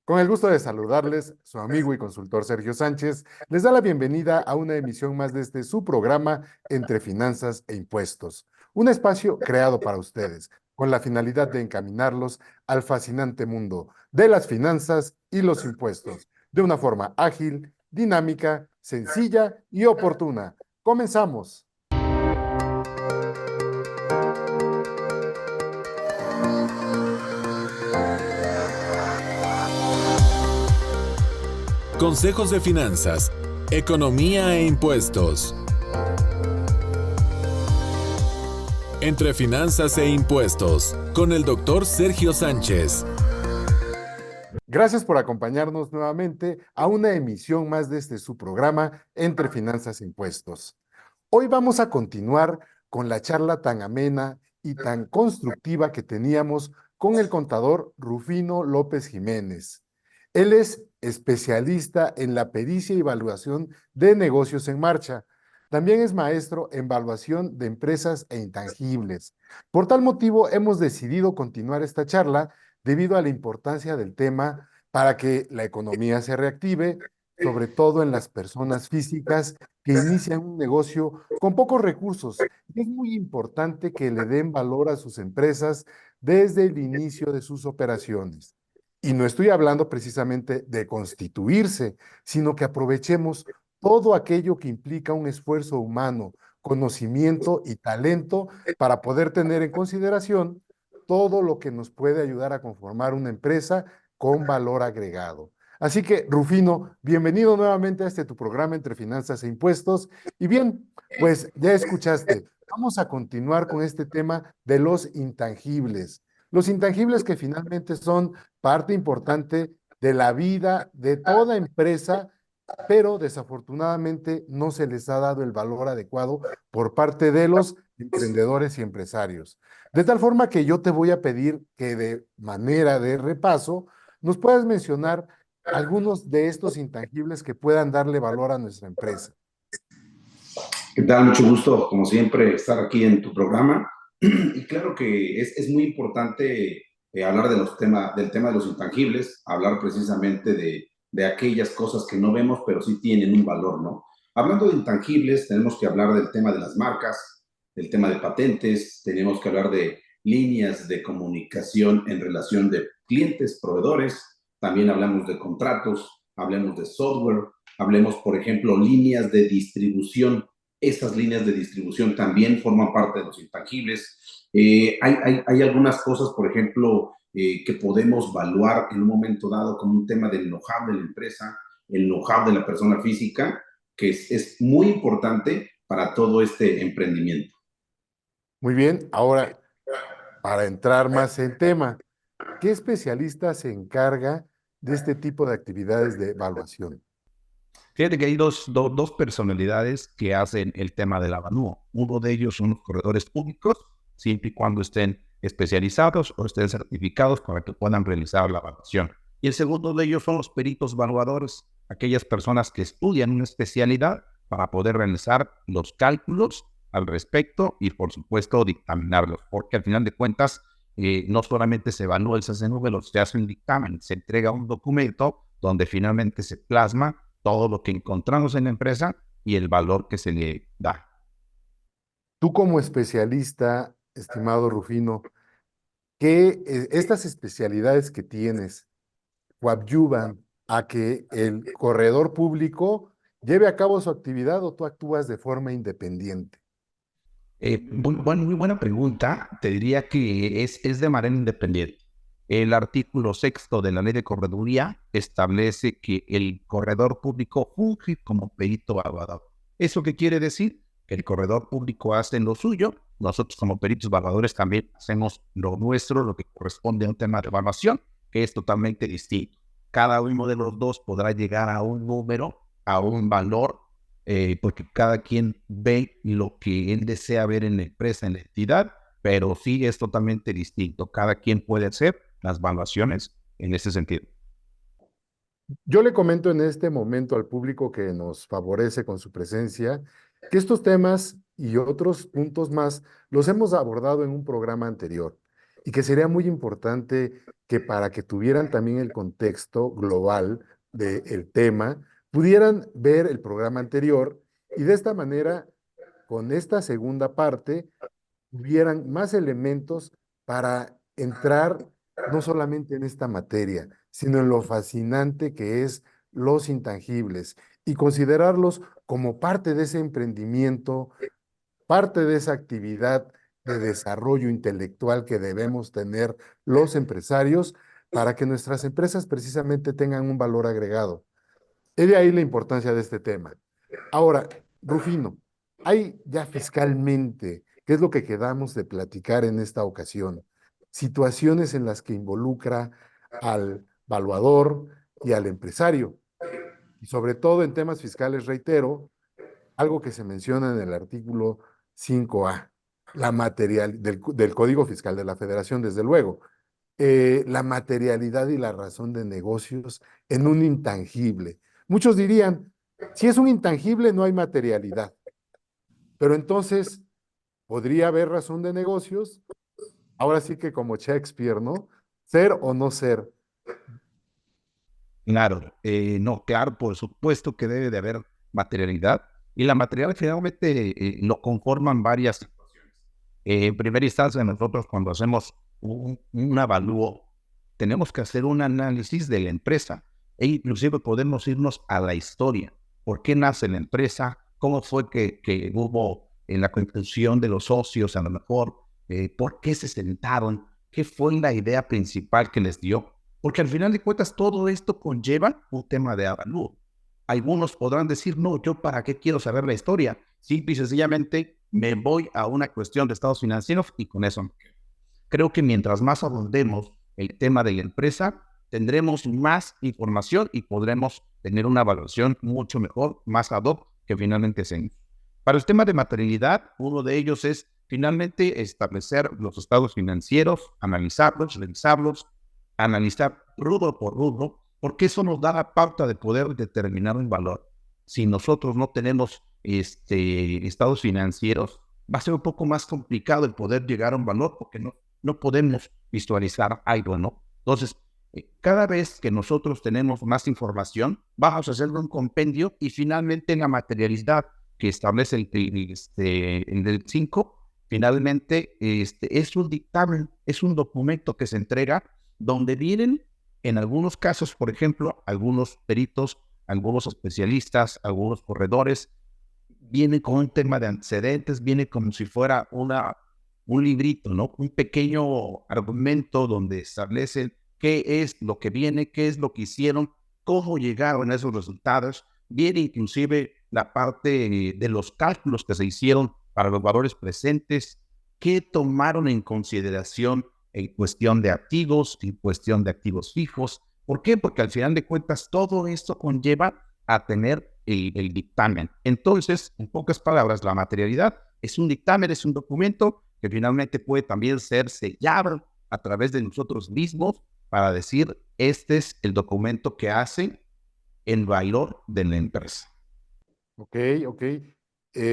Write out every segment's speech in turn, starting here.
Con el gusto de saludarles, su amigo y consultor Sergio Sánchez les da la bienvenida a una emisión más de su programa Entre Finanzas e Impuestos, un espacio creado para ustedes con la finalidad de encaminarlos al fascinante mundo de las finanzas y los impuestos de una forma ágil, dinámica, sencilla y oportuna. Comenzamos. Consejos de finanzas, economía e impuestos. Entre finanzas e impuestos, con el doctor Sergio Sánchez. Gracias por acompañarnos nuevamente a una emisión más de su programa Entre Finanzas e Impuestos. Hoy vamos a continuar con la charla tan amena y tan constructiva que teníamos con el contador Rufino López Jiménez. Él es especialista en la pericia y evaluación de negocios en marcha. También es maestro en evaluación de empresas e intangibles. Por tal motivo, hemos decidido continuar esta charla debido a la importancia del tema para que la economía se reactive, sobre todo en las personas físicas que inician un negocio con pocos recursos. Es muy importante que le den valor a sus empresas desde el inicio de sus operaciones. Y no estoy hablando precisamente de constituirse, sino que aprovechemos todo aquello que implica un esfuerzo humano, conocimiento y talento para poder tener en consideración todo lo que nos puede ayudar a conformar una empresa con valor agregado. Así que, Rufino, bienvenido nuevamente a tu programa Entre Finanzas e Impuestos. Y bien, pues ya escuchaste, vamos a continuar con este tema de los intangibles. Los intangibles que finalmente son parte importante de la vida de toda empresa, pero desafortunadamente no se les ha dado el valor adecuado por parte de los emprendedores y empresarios. De tal forma que yo te voy a pedir que de manera de repaso nos puedas mencionar algunos de estos intangibles que puedan darle valor a nuestra empresa. ¿Qué tal? Mucho gusto, como siempre, estar aquí en tu programa. Y claro que es muy importante hablar del tema de los intangibles, hablar precisamente de aquellas cosas que no vemos, pero sí tienen un valor, ¿no? Hablando de intangibles, tenemos que hablar del tema de las marcas, del tema de patentes, tenemos que hablar de líneas de comunicación en relación de clientes, proveedores, también hablamos de contratos, hablemos de software, hablemos, por ejemplo, líneas de distribución. Estas líneas de distribución también forman parte de los intangibles. Hay algunas cosas, por ejemplo, que podemos evaluar en un momento dado como un tema del know-how de la empresa, el know-how de la persona física, que es muy importante para todo este emprendimiento. Muy bien, ahora para entrar más en tema, ¿qué especialista se encarga de este tipo de actividades de evaluación? Fíjate que hay dos personalidades que hacen el tema del avalúo. Uno de ellos son los corredores públicos, siempre y cuando estén especializados o estén certificados para que puedan realizar la evaluación. Y el segundo de ellos son los peritos evaluadores, aquellas personas que estudian una especialidad para poder realizar los cálculos al respecto y, por supuesto, dictaminarlos. Porque al final de cuentas, no solamente se evalúa el CC9, se hace un dictamen, se entrega un documento donde finalmente se plasma todo lo que encontramos en la empresa y el valor que se le da. Tú como especialista, estimado Rufino, ¿qué estas especialidades que tienes coadyuvan a que el corredor público lleve a cabo su actividad o tú actúas de forma independiente? Muy buena pregunta. Te diría que es de manera independiente. El artículo 6 de la ley de correduría establece que el corredor público funge como perito evaluador. ¿Eso qué quiere decir? Que el corredor público hace lo suyo, nosotros como peritos evaluadores también hacemos lo nuestro, lo que corresponde a un tema de evaluación, que es totalmente distinto. Cada uno de los dos podrá llegar a un número, a un valor, porque cada quien ve lo que él desea ver en la empresa, en la entidad, pero sí es totalmente distinto. Cada quien puede hacer las evaluaciones en ese sentido. Yo le comento en este momento al público que nos favorece con su presencia que estos temas y otros puntos más los hemos abordado en un programa anterior. y que sería muy importante que para que tuvieran también el contexto global del tema, pudieran ver el programa anterior y de esta manera, con esta segunda parte, tuvieran más elementos para entrar no solamente en esta materia, sino en lo fascinante que es los intangibles y considerarlos como parte de ese emprendimiento, parte de esa actividad de desarrollo intelectual que debemos tener los empresarios para que nuestras empresas precisamente tengan un valor agregado. Es de ahí la importancia de este tema. Ahora, Rufino, hay ya fiscalmente, ¿qué es lo que quedamos de platicar en esta ocasión? Situaciones en las que involucra al valuador y al empresario. Y sobre todo en temas fiscales, reitero, algo que se menciona en el artículo 5A, la material del Código Fiscal de la Federación, desde luego, la materialidad y la razón de negocios en un intangible. Muchos dirían, si es un intangible no hay materialidad, pero entonces podría haber razón de negocios, ahora sí que como Shakespeare, ¿no? Ser o no ser. Claro, no, claro, por supuesto que debe de haber materialidad y la materialidad finalmente lo conforman varias situaciones. En primera instancia, nosotros cuando hacemos un avalúo, tenemos que hacer un análisis de la empresa e inclusive podemos irnos a la historia. ¿Por qué nace la empresa? ¿Cómo fue que hubo en la conclusión de los socios a lo mejor? ¿Por qué se sentaron? ¿Qué fue la idea principal que les dio? Porque al final de cuentas todo esto conlleva un tema de avalúo. Algunos podrán decir, no, yo para qué quiero saber la historia. Simple y sencillamente me voy a una cuestión de estados financieros y con eso me quedo. Creo que mientras más abordemos el tema de la empresa, tendremos más información y podremos tener una evaluación mucho mejor, más ad hoc que finalmente hacemos. Para el tema de materialidad, uno de ellos es finalmente establecer los estados financieros, analizarlos, revisarlos, analizar rubro por rubro, porque eso nos da la pauta de poder determinar un valor. Si nosotros no tenemos estados financieros, va a ser un poco más complicado el poder llegar a un valor porque no podemos visualizar algo, ¿no? Entonces, cada vez que nosotros tenemos más información, vamos a hacer un compendio y finalmente la materialidad que establece el del 5, finalmente es un dictamen, es un documento que se entrega donde vienen, en algunos casos, por ejemplo, algunos peritos, algunos especialistas, algunos corredores, vienen con un tema de antecedentes, viene como si fuera un librito, ¿no? Un pequeño argumento donde establecen qué es lo que viene, qué es lo que hicieron, cómo llegaron a esos resultados. Viene inclusive la parte de los cálculos que se hicieron para los valores presentes, qué tomaron en consideración en cuestión de activos, en cuestión de activos fijos. ¿Por qué? Porque al final de cuentas todo esto conlleva a tener el dictamen. Entonces, en pocas palabras, la materialidad es un dictamen, es un documento que finalmente puede también ser sellado a través de nosotros mismos para decir, este es el documento que hace el valor de la empresa. Ok, ok.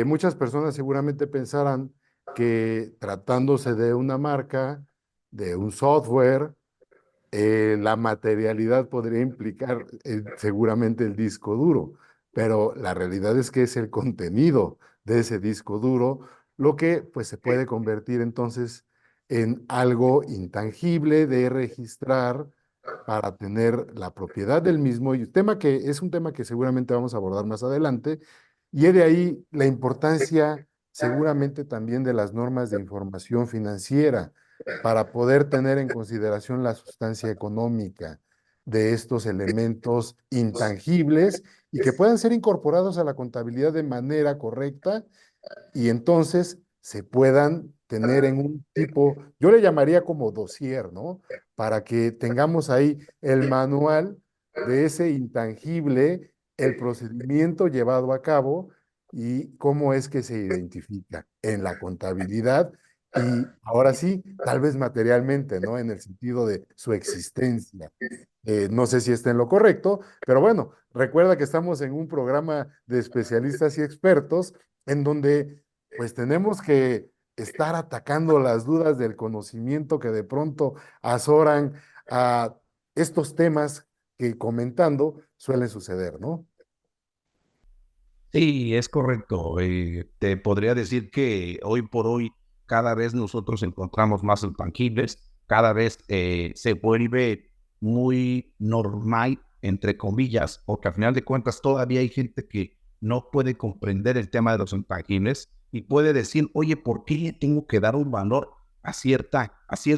Muchas personas seguramente pensarán que tratándose de una marca, de un software, la materialidad podría implicar seguramente el disco duro, pero la realidad es que es el contenido de ese disco duro lo que pues se puede convertir entonces en algo intangible de registrar para tener la propiedad del mismo, y tema que es un tema que seguramente vamos a abordar más adelante, y es de ahí la importancia seguramente también de las normas de información financiera para poder tener en consideración la sustancia económica de estos elementos intangibles y que puedan ser incorporados a la contabilidad de manera correcta y entonces se puedan tener en un tipo, yo le llamaría como dossier, ¿no? Para que tengamos ahí el manual de ese intangible, el procedimiento llevado a cabo y cómo es que se identifica en la contabilidad y ahora sí, tal vez materialmente, ¿no? En el sentido de su existencia. No sé si está en lo correcto, pero bueno, recuerda que estamos en un programa de especialistas y expertos en donde pues tenemos que estar atacando las dudas del conocimiento que de pronto azoran a estos temas que comentando suelen suceder, ¿no? Sí, es correcto. Te podría decir que hoy por hoy cada vez nosotros encontramos más intangibles, cada vez se vuelve muy normal, entre comillas, porque al final de cuentas todavía hay gente que no puede comprender el tema de los intangibles y puede decir, oye, ¿por qué le tengo que dar un valor a cierto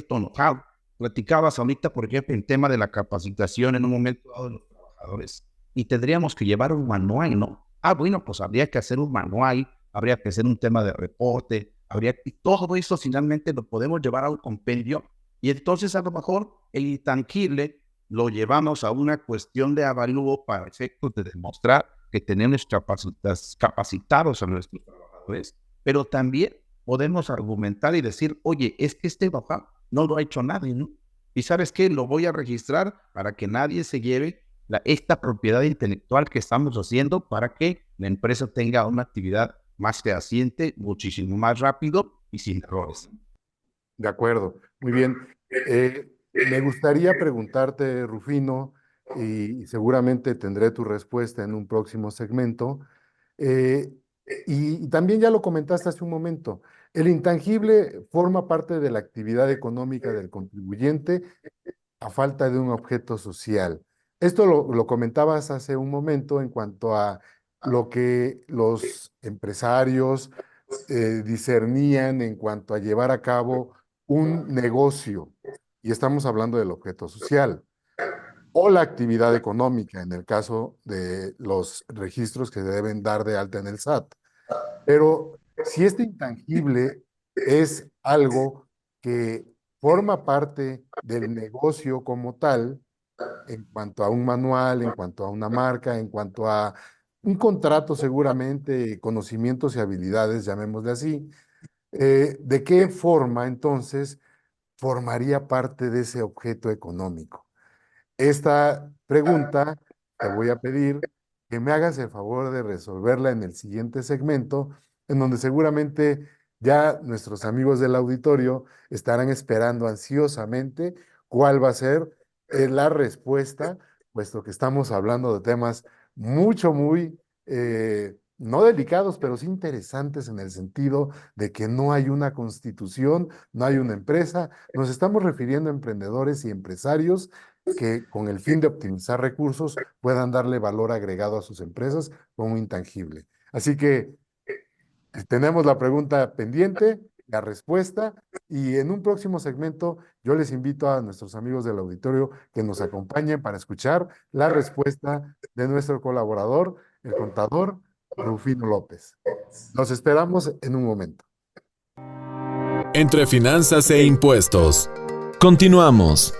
know-how? Platicabas ahorita, por ejemplo, el tema de la capacitación en un momento dado de los trabajadores y tendríamos que llevar un manual, ¿no? Ah, bueno, pues habría que hacer un manual, habría que hacer un tema de reporte, y todo eso finalmente lo podemos llevar a un compendio y entonces a lo mejor el intangible lo llevamos a una cuestión de avalúo para efectos de demostrar que tenemos capacitados a nuestros trabajadores, pero también podemos argumentar y decir, oye, es que este papá no lo ha hecho nadie, ¿no? Y ¿sabes qué? Lo voy a registrar para que nadie se lleve esta propiedad intelectual que estamos haciendo para que la empresa tenga una actividad más fehaciente, muchísimo más rápido y sin errores. De acuerdo, muy bien. Me gustaría preguntarte, Rufino, y seguramente tendré tu respuesta en un próximo segmento. eh, y también ya lo comentaste hace un momento, el intangible forma parte de la actividad económica del contribuyente a falta de un objeto social. Esto lo comentabas hace un momento en cuanto a lo que los empresarios discernían en cuanto a llevar a cabo un negocio, y estamos hablando del objeto social, o la actividad económica, en el caso de los registros que se deben dar de alta en el SAT. Pero si este intangible es algo que forma parte del negocio como tal, en cuanto a un manual, en cuanto a una marca, en cuanto a un contrato seguramente, conocimientos y habilidades, llamémosle así, ¿de qué forma entonces formaría parte de ese objeto económico? Esta pregunta te voy a pedir que me hagas el favor de resolverla en el siguiente segmento, en donde seguramente ya nuestros amigos del auditorio estarán esperando ansiosamente cuál va a ser la respuesta, puesto que estamos hablando de temas muy, no delicados, pero sí interesantes en el sentido de que no hay una constitución, no hay una empresa. Nos estamos refiriendo a emprendedores y empresarios que con el fin de optimizar recursos puedan darle valor agregado a sus empresas con un intangible. Así que tenemos la pregunta pendiente, la respuesta, y en un próximo segmento yo les invito a nuestros amigos del auditorio que nos acompañen para escuchar la respuesta de nuestro colaborador, el contador Rufino López. Los esperamos en un momento. Entre finanzas e impuestos. Continuamos.